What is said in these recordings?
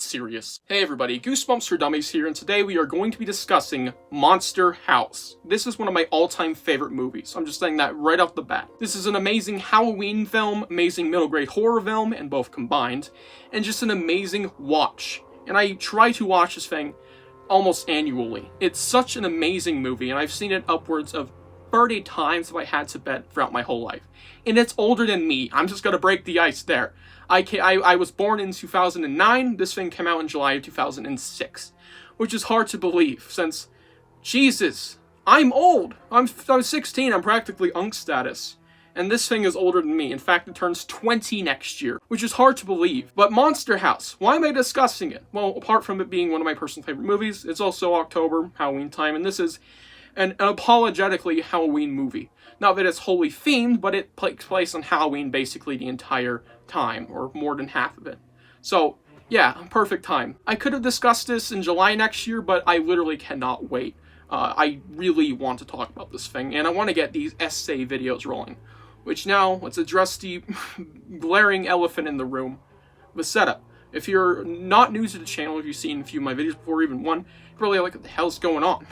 serious. Hey everybody, Goosebumps for Dummies here, and today we are going to be discussing Monster House. This is one of my all-time favorite movies. I'm just saying that right off the bat. This is an amazing Halloween film, amazing middle-grade horror film, and both combined, and just an amazing watch. And I try to watch this thing almost annually. It's such an amazing movie, and I've seen it upwards of 30 times if I had to bet throughout my whole life. And it's older than me. I'm just gonna break the ice there. I was born in 2009. This thing came out in July of 2006, which is hard to believe since, Jesus, I'm old. I'm 16. I'm practically unk status. And this thing is older than me. In fact, it turns 20 next year, which is hard to believe. But Monster House, why am I discussing it? Well, apart from it being one of my personal favorite movies, it's also October, Halloween time, and this is an apologetically Halloween movie. Not that it's wholly themed, but it takes place on Halloween basically the entire time, or more than half of it. So, yeah, perfect time. I could have discussed this in July next year, but I literally cannot wait. I really want to talk about this thing, and I want to get these essay videos rolling. Which now, let's address the glaring elephant in the room, the setup. If you're not new to the channel, if you've seen a few of my videos before, even one, you're probably like, what the hell's going on?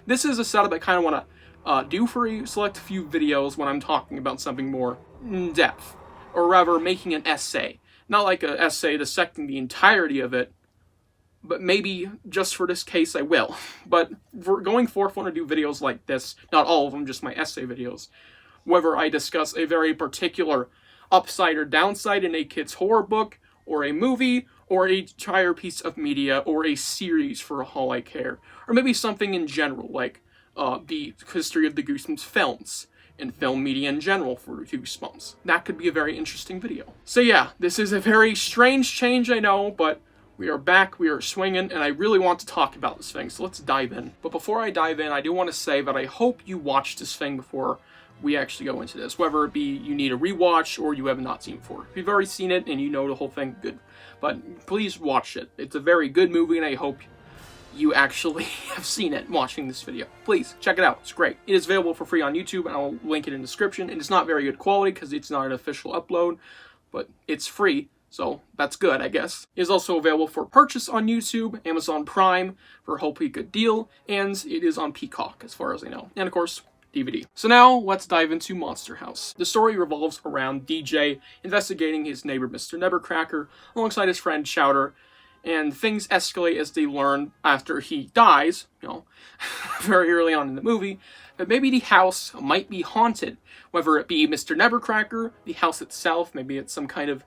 This is a setup I kind of want to do for a select few videos when I'm talking about something more in-depth, or rather making an essay. Not like an essay dissecting the entirety of it, but maybe just for this case I will. But for going forth, I want to do videos like this, not all of them, just my essay videos, whether I discuss a very particular upside or downside in a kid's horror book, or a movie, or an entire piece of media, or a series for all I care. Or maybe something in general, like the history of the Goosebumps films, and film media in general for Goosebumps. That could be a very interesting video. So yeah, this is a very strange change, I know, but we are back, we are swinging, and I really want to talk about this thing, so let's dive in. But before I dive in, I do want to say that I hope you watch this thing before we actually go into this, whether it be you need a rewatch or you have not seen it before. If you've already seen it and you know the whole thing, good. But please watch it. It's a very good movie, and I hope you actually have seen it watching this video. Please, check it out. It's great. It is available for free on YouTube, and I'll link it in the description. And it's not very good quality because it's not an official upload, but it's free, so that's good, I guess. It is also available for purchase on YouTube, Amazon Prime for a hopefully good deal, and it is on Peacock, as far as I know. And of course, DVD. So now, let's dive into Monster House. The story revolves around DJ investigating his neighbor Mr. Nevercracker alongside his friend Chowder, and things escalate as they learn after he dies, very early on in the movie, that maybe the house might be haunted. Whether it be Mr. Nevercracker, the house itself, maybe it's some kind of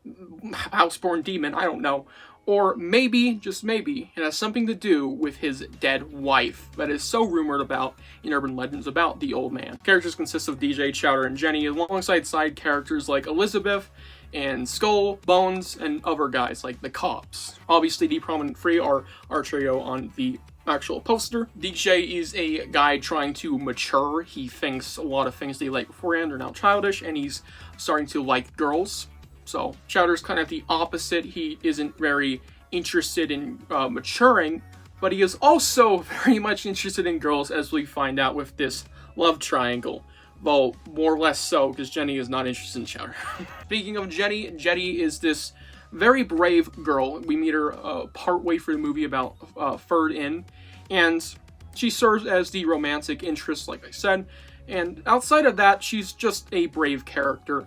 houseborn demon, I don't know. Or maybe, just maybe, it has something to do with his dead wife that is so rumored about in urban legends about the old man. Characters consist of DJ, Chowder, and Jenny, alongside side characters like Elizabeth and Skull, Bones, and other guys like the cops. Obviously, the prominent three are our trio on the actual poster. DJ is a guy trying to mature. He thinks a lot of things that he liked beforehand are now childish, and he's starting to like girls. So Chowder's kind of the opposite. He isn't very interested in maturing, but he is also very much interested in girls, as we find out with this love triangle. Though, more or less so, because Jenny is not interested in Chowder. Speaking of Jenny, Jenny is this very brave girl. We meet her partway through the movie, about third in, and she serves as the romantic interest, like I said. And outside of that, she's just a brave character,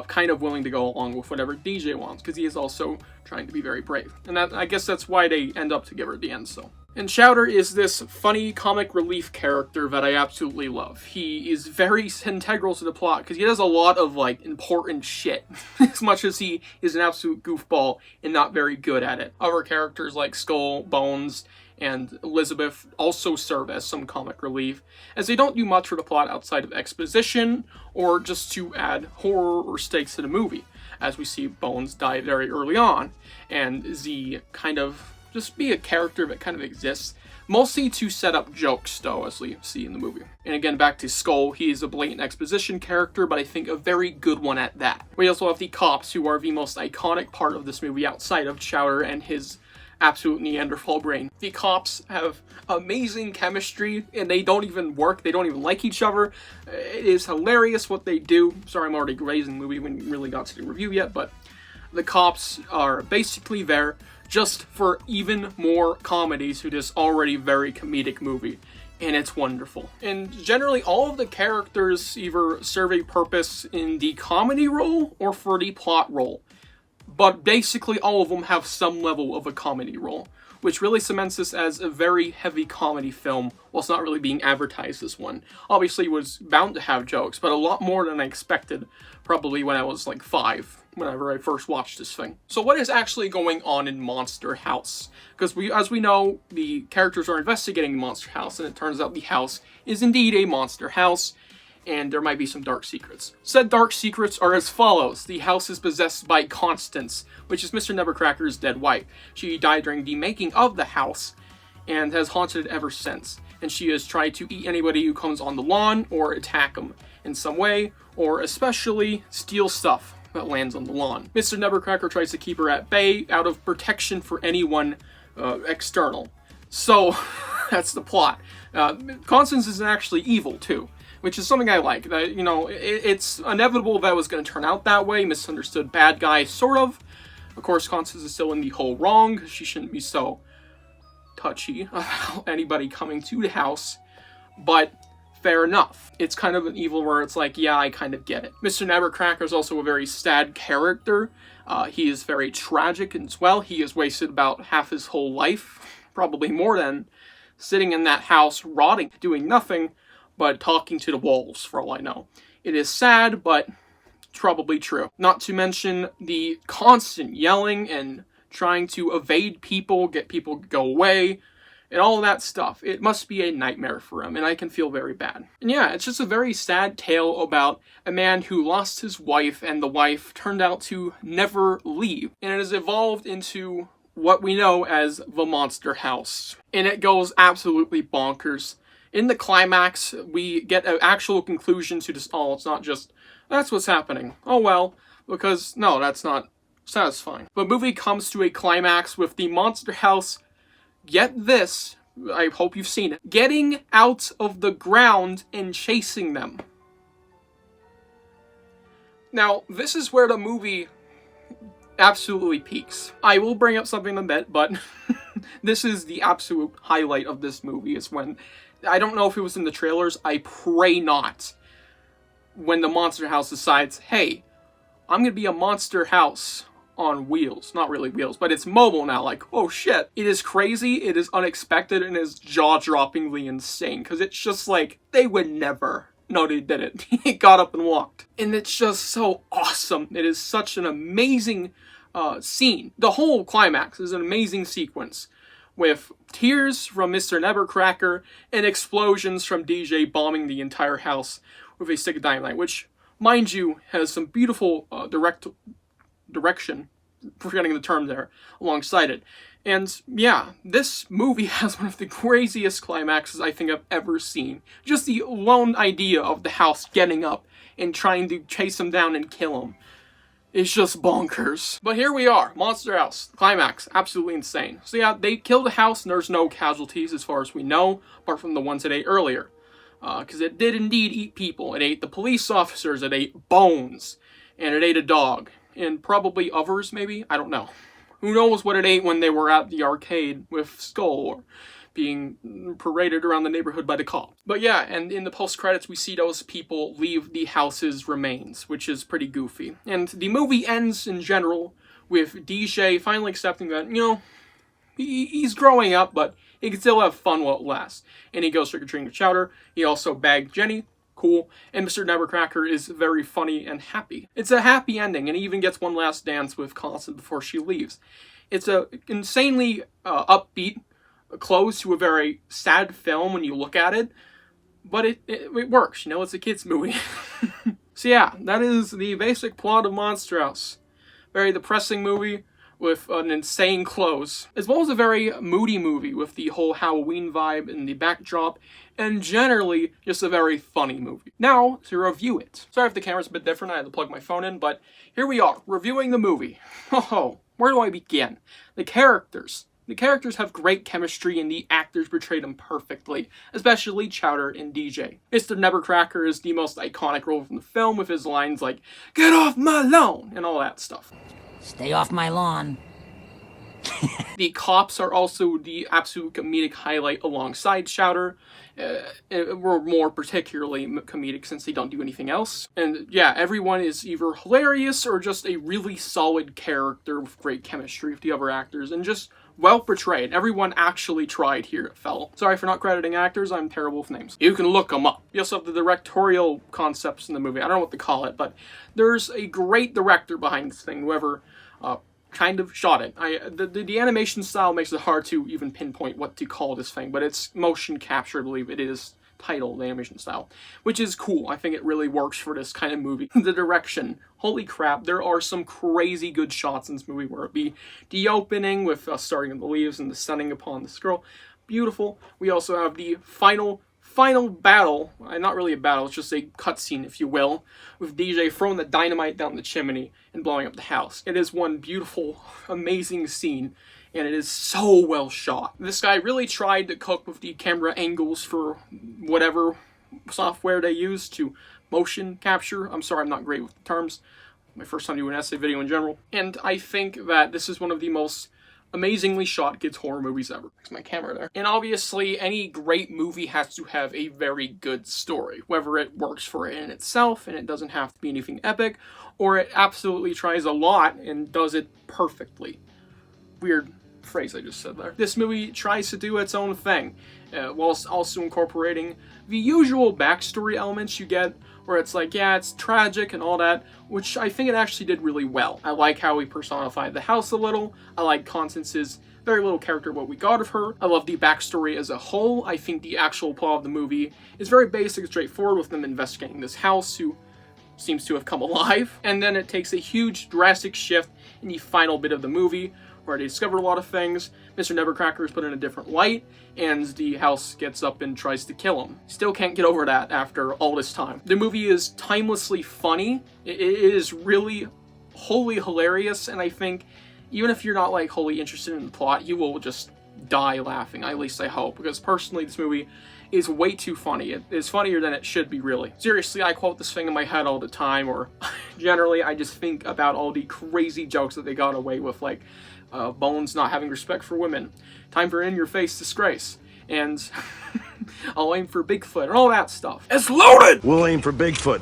kind of willing to go along with whatever DJ wants, because he is also trying to be very brave. And that, I guess that's why they end up together at the end, so. And Chowder is this funny comic relief character that I absolutely love. He is very integral to the plot, because he does a lot of, important shit, as much as he is an absolute goofball and not very good at it. Other characters like Skull, Bones, and Elizabeth also serve as some comic relief, as they don't do much for the plot outside of exposition, or just to add horror or stakes to the movie, as we see Bones die very early on, and Z kind of just be a character that kind of exists, mostly to set up jokes, though, as we see in the movie. And again, back to Skull, he is a blatant exposition character, but I think a very good one at that. We also have the cops, who are the most iconic part of this movie outside of Chowder and his absolute Neanderthal brain. The cops have amazing chemistry, and they don't even work, they don't even like each other. It is hilarious what they do. Sorry, I'm already grazing the movie when we really got to the review yet, but The cops are basically there just for even more comedy to this already very comedic movie. And it's wonderful. And generally, all of the characters either serve a purpose in the comedy role or for the plot role. But basically, all of them have some level of a comedy role, which really cements this as a very heavy comedy film, whilst not really being advertised as one. Obviously, it was bound to have jokes, but a lot more than I expected, probably when I was like 5, whenever I first watched this thing. So what is actually going on in Monster House? Because as we know, the characters are investigating the Monster House, and it turns out the house is indeed a monster house, and there might be some dark secrets. Said dark secrets are as follows. The house is possessed by Constance, which is Mr. Nevercracker's dead wife. She died during the making of the house, and has haunted it ever since. And she has tried to eat anybody who comes on the lawn, or attack them in some way, or especially steal stuff that lands on the lawn. Mr. Nevercracker tries to keep her at bay out of protection for anyone external. So, that's the plot. Constance is actually evil, too, which is something I like. You know, it's inevitable that it was going to turn out that way. Misunderstood bad guy, sort of. Of course, Constance is still in the whole wrong, because she shouldn't be so touchy about anybody coming to the house. But fair enough. It's kind of an evil where it's like, yeah, I kind of get it. Mr. Nevercracker is also a very sad character. He is very tragic as well. He has wasted about half his whole life, probably more than, sitting in that house, rotting, doing nothing but talking to the walls, for all I know. It is sad, but probably true. Not to mention the constant yelling and trying to evade people, get people to go away, and all of that stuff. It must be a nightmare for him, and I can feel very bad. And yeah, it's just a very sad tale about a man who lost his wife, and the wife turned out to never leave. And it has evolved into what we know as the Monster House. And it goes absolutely bonkers. In the climax, we get an actual conclusion to this all. It's not just, that's what's happening. Oh well, because no, that's not satisfying. The movie comes to a climax with the Monster House, get this, I hope you've seen it, getting out of the ground and chasing them. Now, this is where the movie absolutely peaks. I will bring up something in a bit, but this is the absolute highlight of this movie, is when, I don't know if it was in the trailers, I pray not, when the Monster House decides, hey, I'm gonna be a monster house on wheels. Not really wheels, but it's mobile now. Like, oh shit. It is crazy, it is unexpected, and it is jaw-droppingly insane, because it's just like, they would never. No, they didn't. He got up and walked. And it's just so awesome. It is such an amazing scene. The whole climax is an amazing sequence, with tears from Mr. Nevercracker and explosions from DJ bombing the entire house with a stick of dynamite, which, mind you, has some beautiful direction, forgetting the term there, alongside it. And yeah, this movie has one of the craziest climaxes I think I've ever seen. Just the lone idea of the house getting up and trying to chase him down and kill him is just bonkers. But here we are, Monster House, climax, absolutely insane. So yeah, they killed the house and there's no casualties as far as we know, apart from the ones it ate earlier. Because it did indeed eat people. It ate the police officers, it ate bones, and it ate a dog. And probably others, maybe? I don't know. Who knows what it ate when they were at the arcade with Skull, or being paraded around the neighborhood by the cop. But yeah, and in the post-credits we see those people leave the house's remains, which is pretty goofy. And the movie ends, in general, with DJ finally accepting that, you know, he's growing up, but he can still have fun while it lasts. And he goes trick-or-treating with Chowder. He also bagged Jenny. Cool. And Mr. Nevercracker is very funny and happy. It's a happy ending, and he even gets one last dance with Constance before she leaves. It's a insanely upbeat close to a very sad film when you look at it, but it works, you know, it's a kid's movie. So yeah, that is the basic plot of Monster House. Very depressing movie with an insane close, as well as a very moody movie with the whole Halloween vibe in the backdrop, and generally just a very funny movie. Now, to review it. Sorry if the camera's a bit different, I had to plug my phone in, but here we are, reviewing the movie. Oh, where do I begin? The characters. The characters have great chemistry and the actors portray them perfectly, especially Chowder and DJ. Mr. Nevercracker is the most iconic role from the film with his lines like, "Get off my lawn!" and all that stuff. Stay off my lawn. The cops are also the absolute comedic highlight alongside Chowder. We're more particularly comedic since they don't do anything else. And yeah, everyone is either hilarious or just a really solid character with great chemistry with the other actors and just well portrayed. Everyone actually tried here, it felt. Sorry for not crediting actors, I'm terrible with names. You can look them up. You also have the directorial concepts in the movie. I don't know what to call it, but there's a great director behind this thing, whoever kind of shot it. The animation style makes it hard to even pinpoint what to call this thing, but it's motion capture, I believe it is titled, the animation style, which is cool. I think it really works for this kind of movie. The direction, holy crap, there are some crazy good shots in this movie, where it be the opening with us starting in the leaves and descending upon the scroll. Beautiful. We also have the final battle, not really a battle, it's just a cutscene, if you will, with DJ throwing the dynamite down the chimney and blowing up the house. It is one beautiful, amazing scene, and it is so well shot. This guy really tried to cook with the camera angles for whatever software they use to motion capture. I'm sorry, I'm not great with the terms. My first time doing an essay video in general. And I think that this is one of the most amazingly shot kids horror movies ever. There's my camera there. And obviously, any great movie has to have a very good story, whether it works for it in itself and it doesn't have to be anything epic, or it absolutely tries a lot and does it perfectly. Weird phrase I just said there. This movie tries to do its own thing, whilst also incorporating the usual backstory elements you get, where it's like, yeah, it's tragic and all that, which I think it actually did really well. I like how we personified the house a little. I like Constance's very little character, what we got of her. I love the backstory as a whole. I think the actual plot of the movie is very basic and straightforward, with them investigating this house who seems to have come alive. And then it takes a huge, drastic shift in the final bit of the movie, where they discover a lot of things. Mr. Nevercracker is put in a different light, and the house gets up and tries to kill him. Still can't get over that after all this time. The movie is timelessly funny. It is really wholly hilarious, and I think even if you're not like wholly interested in the plot, you will just die laughing, at least I hope, because personally this movie is way too funny. It is funnier than it should be, really. Seriously, I quote this thing in my head all the time, or generally I just think about all the crazy jokes that they got away with, like Bones not having respect for women, time for in-your-face disgrace, and I'll aim for Bigfoot, and all that stuff. It's loaded! We'll aim for Bigfoot.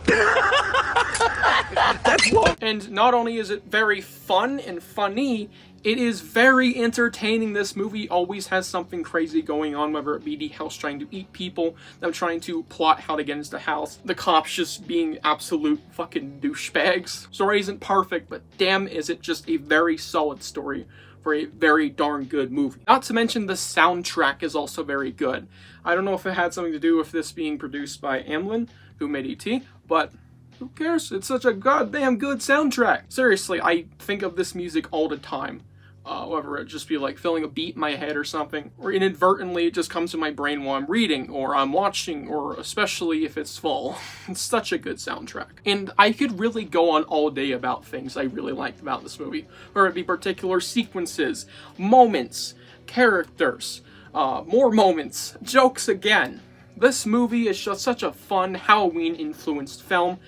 That's loaded! And not only is it very fun and funny, it is very entertaining. This movie always has something crazy going on, whether it be the house trying to eat people, them trying to plot how to get into the house, the cops just being absolute fucking douchebags. Story isn't perfect, but damn is it just a very solid story for a very darn good movie. Not to mention the soundtrack is also very good. I don't know if it had something to do with this being produced by Amblin, who made E.T., but who cares? It's such a goddamn good soundtrack. Seriously, I think of this music all the time. Whether it just be like feeling a beat in my head or something, or inadvertently it just comes to my brain while I'm reading, or I'm watching, or especially if it's full. It's such a good soundtrack. And I could really go on all day about things I really liked about this movie, whether it be particular sequences, moments, characters, more moments, jokes again. This movie is just such a fun Halloween-influenced film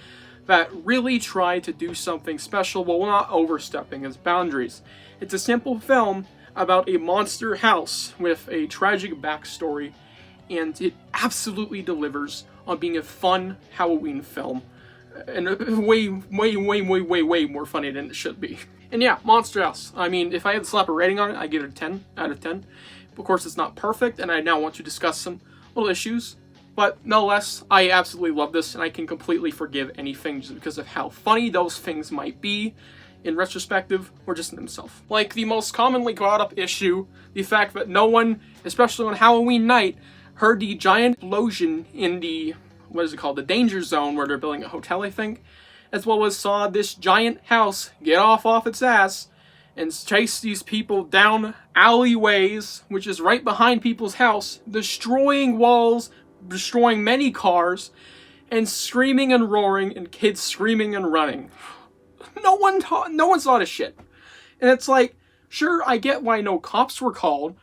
that really tried to do something special while not overstepping its boundaries. It's a simple film about a monster house with a tragic backstory, and it absolutely delivers on being a fun Halloween film, and way more funny than it should be. And yeah, Monster House. I mean, if I had to slap a rating on it, I'd give it a 10 out of 10. Of course, it's not perfect, and I now want to discuss some little issues. But no less, I absolutely love this, and I can completely forgive anything just because of how funny those things might be in retrospective, or just in themselves. Like the most commonly brought up issue, the fact that no one, especially on Halloween night, heard the giant explosion in the, what is it called, the danger zone where they're building a hotel, I think, as well as saw this giant house get off its ass and chase these people down alleyways, which is right behind people's house, destroying walls, destroying many cars, and screaming and roaring, and kids screaming and running. No one saw this shit. And it's like, sure, I get why no cops were called,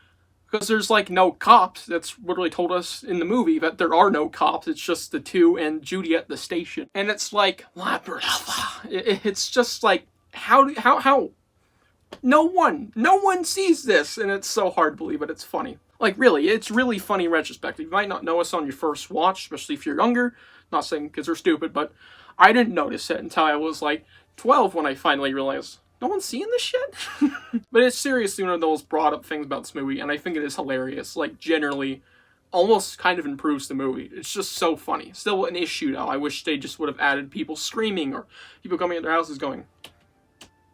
because there's like no cops. That's literally told us in the movie that there are no cops. It's just the two and Judy at the station. And it's like, it's just like, how? No one sees this, and it's so hard to believe, but it's funny. Like, really, it's really funny in retrospective. You might not know us on your first watch, especially if you're younger. Not saying kids are stupid, but I didn't notice it until I was like 12 when I finally realized, no one's seeing this shit? But it's seriously one of those brought up things about this movie, and I think it is hilarious. Like, generally, almost kind of improves the movie. It's just so funny. Still an issue, though. I wish they just would have added people screaming or people coming at their houses going,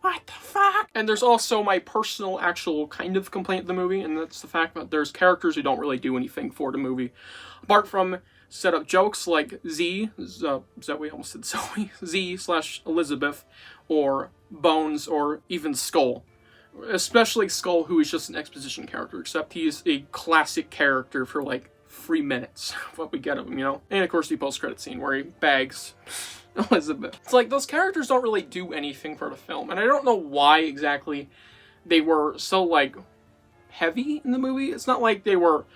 what the fuck? And there's also my personal, actual kind of complaint with the movie, and that's the fact that there's characters who don't really do anything for the movie. Apart from set up jokes like Zoe, almost said Zoe, Z/Elizabeth, or Bones, or even Skull. Especially Skull, who is just an exposition character, except he is a classic character for like 3 minutes, what we get of him, you know? And of course the post-credit scene where he bags Elizabeth. It's like, those characters don't really do anything for the film, and I don't know why exactly they were so, like, heavy in the movie. It's not like they were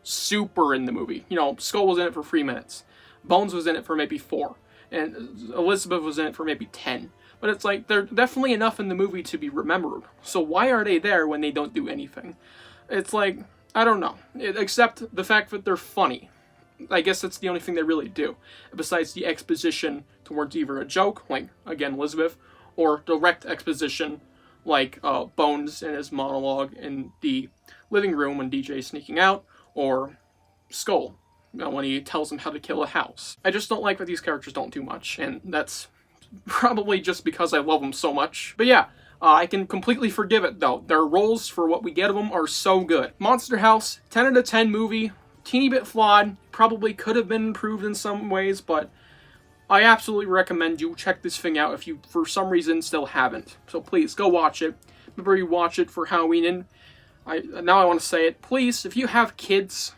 super in the movie. You know, Skull was in it for 3 minutes. Bones was in it for maybe 4. And Elizabeth was in it for maybe 10. But it's like, they're definitely enough in the movie to be remembered. So why are they there when they don't do anything? It's like, I don't know. Except the fact that they're funny. I guess that's the only thing they really do. Besides the exposition towards either a joke, like, again, Elizabeth, or direct exposition, like Bones and his monologue in the living room when DJ's sneaking out, or Skull, you know, when he tells him how to kill a house. I just don't like that these characters don't do much, and that's probably just because I love them so much. But yeah, I can completely forgive it, though. Their roles, for what we get of them, are so good. Monster House, 10 out of 10 movie. Teeny bit flawed, probably could have been improved in some ways, but I absolutely recommend you check this thing out if you, for some reason, still haven't. So please, go watch it. Remember, you watch it for Halloween, and now I want to say it. Please, if you have kids,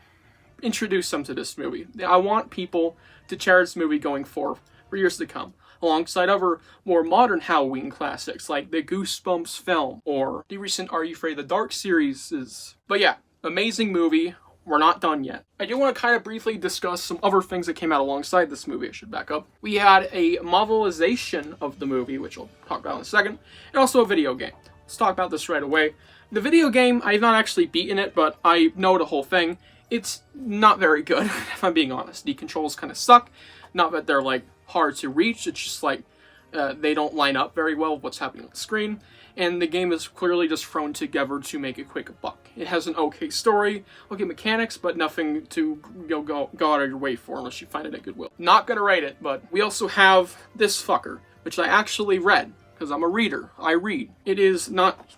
introduce them to this movie. I want people to cherish this movie going forward for years to come, alongside other more modern Halloween classics, like the Goosebumps film, or the recent Are You Afraid of the Dark series. But yeah, amazing movie. We're not done yet. I do want to kind of briefly discuss some other things that came out alongside this movie. I should back up. We had a novelization of the movie, which I'll talk about in a second, and also a video game. Let's talk about this right away. The video game, I've not actually beaten it, but I know the whole thing. It's not very good, if I'm being honest. The controls kind of suck. Not that they're, like, hard to reach. It's just, like, they don't line up very well with what's happening on the screen. And the game is clearly just thrown together to make a quick buck. It has an okay story, okay mechanics, but nothing to go out of your way for unless you find it at Goodwill. Not gonna rate it, but we also have this fucker, which I actually read, because I'm a reader. I read. It is not,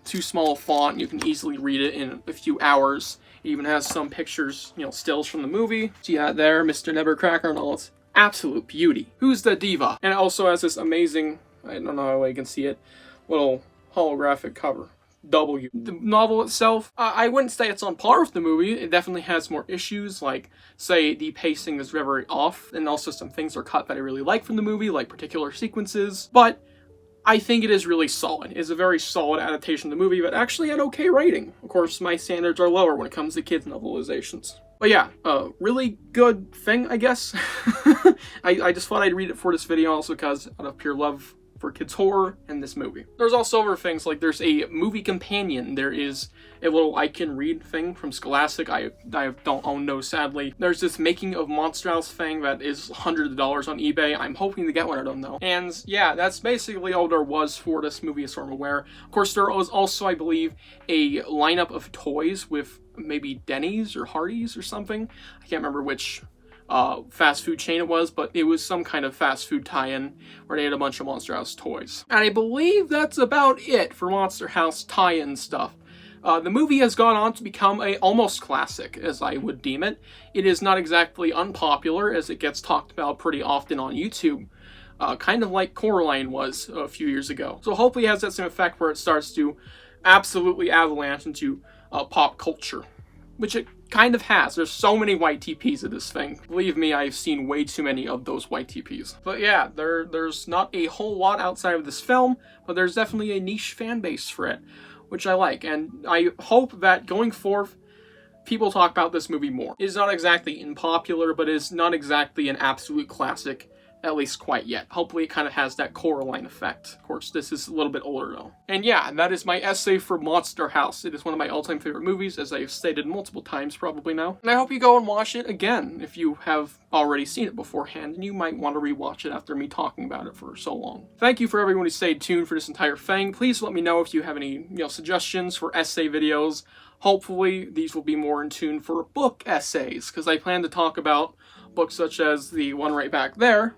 too small a font. You can easily read it in a few hours. It even has some pictures, stills from the movie. So you have there, Mr. Nevercracker and all its absolute beauty. Who's the diva? And it also has this amazing, I don't know how you can see it, little holographic cover. W. The novel itself, I wouldn't say it's on par with the movie. It definitely has more issues, like, say, the pacing is very off, and also some things are cut that I really like from the movie, like particular sequences, but I think it is really solid. It's a very solid adaptation of the movie, but actually had okay rating. Of course, my standards are lower when it comes to kids' novelizations. But yeah, really good thing, I guess. I just thought I'd read it for this video also because out of pure love for kids' horror and this movie. There's also other things, like there's a movie companion. There is a little I Can Read thing from Scholastic. I don't own those, sadly. There's this making of Monster House thing that is hundreds of dollars on eBay. I'm hoping to get one, I don't know. And yeah, that's basically all there was for this movie as far as I'm aware. Of course, there was also, I believe, a lineup of toys with maybe Denny's or Hardee's or something. I can't remember which fast food chain it was, but it was some kind of fast food tie-in where they had a bunch of Monster House toys. And I believe that's about it for Monster House tie-in stuff. The movie has gone on to become a almost classic, as I would deem it. It is not exactly unpopular, as it gets talked about pretty often on YouTube, kind of like Coraline was a few years ago. So hopefully it has that same effect where it starts to absolutely avalanche into pop culture, which it kind of has. There's so many white TPs of this thing. Believe me, I've seen way too many of those white TPs. But yeah, there's not a whole lot outside of this film, but there's definitely a niche fan base for it, which I like. And I hope that going forth, people talk about this movie more. It is not exactly unpopular, but is not exactly an absolute classic at least quite yet. Hopefully it kind of has that Coraline effect. Of course, this is a little bit older though. And yeah, that is my essay for Monster House. It is one of my all-time favorite movies, as I have stated multiple times probably now. And I hope you go and watch it again if you have already seen it beforehand, and you might want to rewatch it after me talking about it for so long. Thank you for everyone who stayed tuned for this entire thing. Please let me know if you have any, suggestions for essay videos. Hopefully these will be more in tune for book essays, because I plan to talk about books such as the one right back there,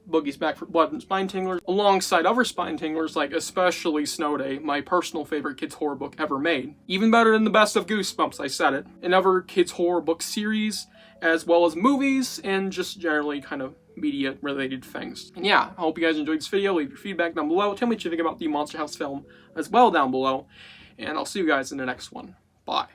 Boogie's Back for Blood and Spine Tinglers, alongside other spine tinglers like especially Snow Day, my personal favorite kids horror book ever made. Even better than the best of Goosebumps, I said it. And other kids horror book series, as well as movies, and just generally kind of media related things. And yeah, I hope you guys enjoyed this video. Leave your feedback down below. Tell me what you think about the Monster House film as well down below. And I'll see you guys in the next one. Bye.